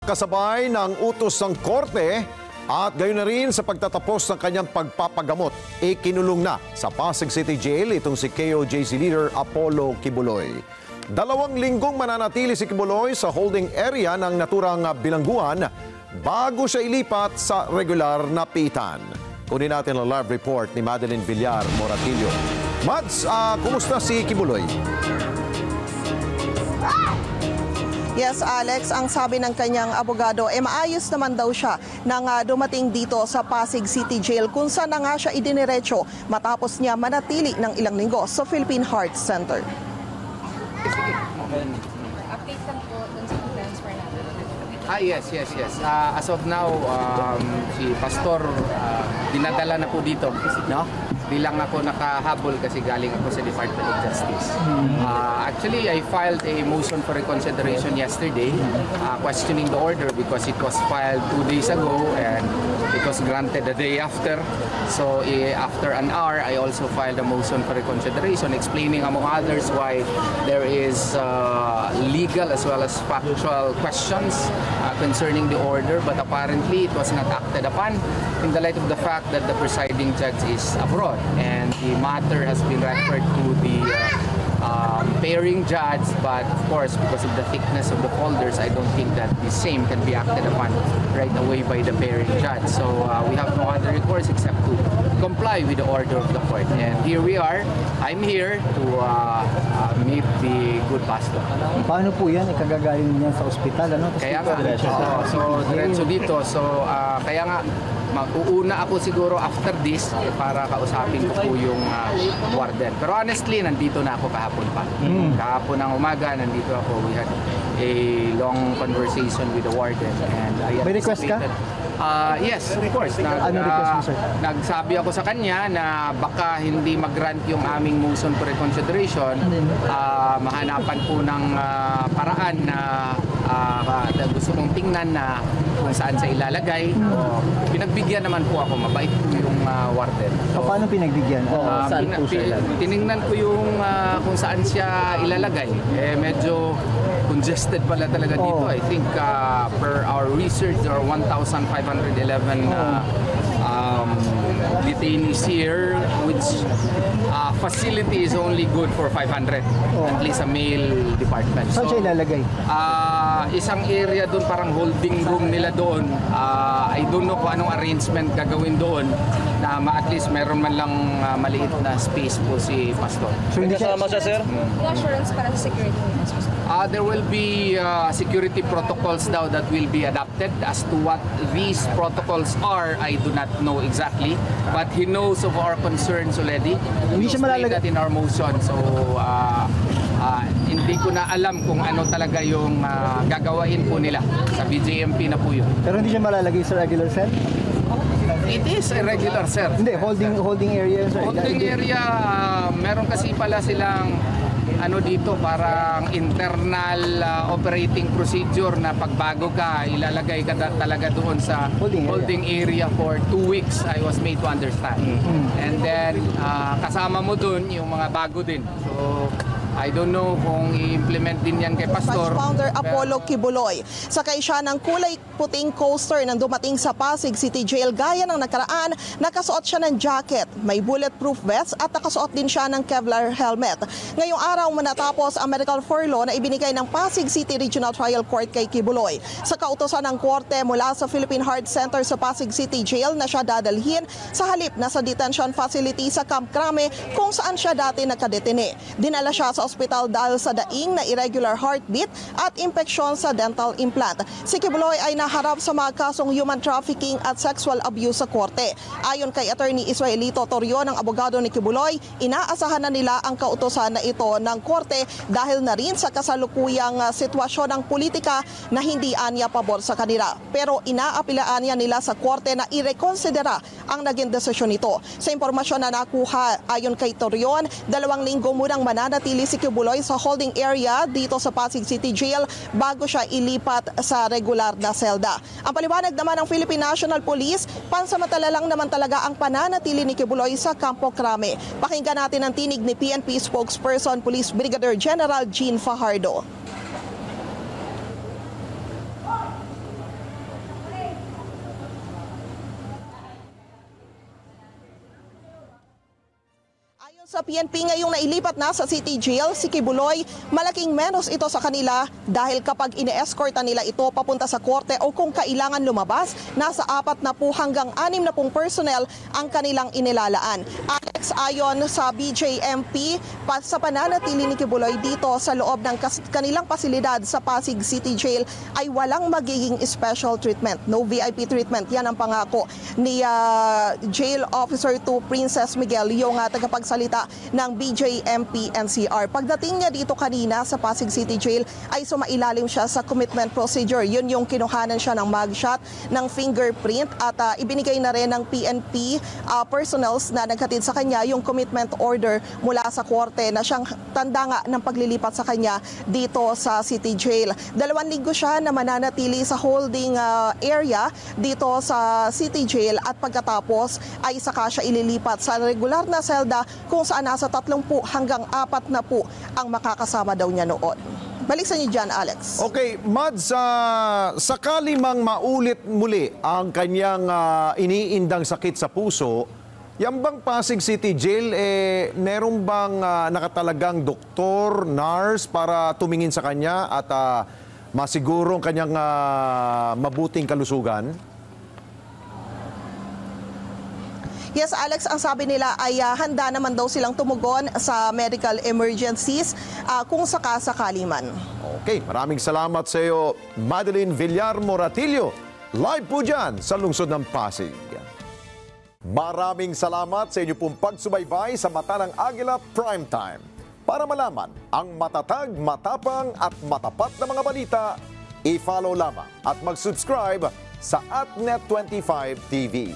Kasabay ng utos ng korte at gayon na rin sa pagtatapos ng kanyang pagpapagamot, ikinulong na sa Pasig City Jail itong si KOJC leader Apollo Kibuloy. 2 linggong mananatili si Kibuloy sa holding area ng naturang bilangguan bago siya ilipat sa regular na pitan. Kunin natin ang live report ni Madeline Villar Moratillo. Mads, kumusta si Kibuloy? Yes, Alex, ang sabi ng kanyang abogado, maayos naman daw siya nang dumating dito sa Pasig City Jail kung saan na nga siya idiniretso matapos niya manatili ng ilang linggo sa Philippine Heart Center. Update lang po dun sa transfer natin. Yes. As of now, si Pastor dinadala na po dito, no? Di lang ako nakahabol kasi galing ako sa Department of Justice. Actually, I filed a motion for reconsideration yesterday questioning the order because it was filed 2 days ago and it was granted the day after. So after an hour, I also filed a motion for reconsideration explaining among others why there is legal as well as factual questions concerning the order, but apparently it was not acted upon in the light of the fact that the presiding judge is abroad and the matter has been referred to the pairing judge, but of course because of the thickness of the folders, I don't think that the same can be acted upon right away by the pairing judge. So we have no other recourse except to comply with the order of the court. And here we are. I'm here to meet the good pastor. Paano po yan? Ikagagaling niya sa ospital, ano? Kaya nga, diretso dito. So kaya nga, mag-uuna ako siguro after this para kausapin ko po yung warden. Pero honestly, nandito na ako kahapon pa. Kahapon ng umaga, nandito ako. We had a long conversation with the warden. And I may request ka? Yes, of course. Ano request mo, sir? Nagsabi ako sa kanya na baka hindi mag-grant yung aming motion for reconsideration. Mahanapan po ng paraan na gusto kong tingnan na kung saan siya ilalagay. Pinagbigyan naman po ako, mabait po yung warden. So, paano pinagbigyan? Tiningnan ko yung kung saan siya ilalagay. Medyo congested pala talaga dito. I think per our research, there are 1,511 detainees here, which facility is only good for 500, at least a male department. Saan siya ilalagay? Isang area doon, parang holding room nila doon. I don't know kung anong arrangement gagawin doon na at least meron man lang maliit na space po si Pastor. So, hindi siya, Sir? Yung assurance para sa security. There will be security protocols now that will be adopted. As to what these protocols are, I do not know exactly. But he knows of our concerns already. Hindi siya malalagay that in our motion. So, hindi ko na alam kung ano talaga yung gagawain po nila. Sa BJMP na po yun. Pero hindi siya malalagay sa regular cell? It is a regular cell. Hindi, holding area, sir. Holding area, meron kasi pala silang dito, parang internal operating procedure na pagbago ka, ilalagay ka talaga doon sa holding area for 2 weeks, I was made to understand. And then, kasama mo doon yung mga bago din. So, I don't know kung i-implement din yan kay Pastor. Founder Apollo Kibuloy. Sakay siya ng kulay puting coaster nang dumating sa Pasig City Jail. Gaya ng nakaraan, nakasuot siya ng jacket, may bulletproof vest at nakasuot din siya ng Kevlar helmet. Ngayong araw manatapos ang medical furlough na ibinigay ng Pasig City Regional Trial Court kay Kibuloy. Sa kautosan ng korte mula sa Philippine Heart Center sa Pasig City Jail na siya dadalhin sa halip na sa detention facility sa Camp Crame kung saan siya dati nakadetine. Dinala siya sa ospital dahil sa daing na irregular heartbeat at impeksyon sa dental implant. Si Kibuloy ay naharap sa mga kasong human trafficking at sexual abuse sa korte. Ayon kay Attorney Israelito Torrio ng abogado ni Kibuloy, inaasahan na nila ang kautosan na ito ng korte dahil na rin sa kasalukuyang sitwasyon ng politika na hindi anya pabor sa kanila. Pero inaapilaan niya nila sa korte na irekonsidera ang naging desisyon nito. Sa impormasyon na nakuha ayon kay Torrion, 2 linggo munang mananatili si Kibuloy sa holding area dito sa Pasig City Jail bago siya ilipat sa regular na selda. Ang paliwanag naman ng Philippine National Police, pansamantala lang naman talaga ang pananatili ni Kibuloy sa Campo Crame. Pakinggan natin ang tinig ni PNP spokesperson Police Brigadier General Jean Fajardo. Sa PNP ngayong nailipat na sa City Jail si Kibuloy, malaking menos ito sa kanila dahil kapag ine-escortan nila ito papunta sa korte o kung kailangan lumabas, nasa 4 na po hanggang 6 na pong personnel ang kanilang inilalaan. Alex, ayon sa BJMP, sa pananatili ni Kibuloy dito sa loob ng kanilang pasilidad sa Pasig City Jail ay walang magiging special treatment. No VIP treatment. Yan ang pangako ni Jail Officer 2 Princess Miguel, yung tagapagsalita ng BJMP NCR. Pagdating niya dito kanina sa Pasig City Jail ay sumailalim siya sa commitment procedure. Yun yung kinuhanan siya ng mugshot, ng fingerprint at ibinigay na rin ng PNP personnels na naghatid sa kanya yung commitment order mula sa korte na siyang tanda nga ng paglilipat sa kanya dito sa City Jail. 2 linggo siya na mananatili sa holding area dito sa City Jail at pagkatapos ay saka siya ililipat sa regular na selda kung saan nasa 30 hanggang 4 na po ang makakasama daw niya noon. Balik sa inyo dyan, Alex. Okay, Mads, sakali mang maulit muli ang kanyang iniindang sakit sa puso, yan bang Pasig City Jail, meron bang nakatalagang doktor, nurse para tumingin sa kanya at masigurong kanyang mabuting kalusugan? Yes, Alex, ang sabi nila ay handa naman daw silang tumugon sa medical emergencies kung sakasakali man. Okay, maraming salamat sa iyo, Madeline Villar Moratillo. Live po dyan sa lungsod ng Pasig. Maraming salamat sa inyo pong pagsubaybay sa Mata ng Agila Primetime. Para malaman ang matatag, matapang at matapat na mga balita, i-follow lamang at mag-subscribe sa @Net25 TV.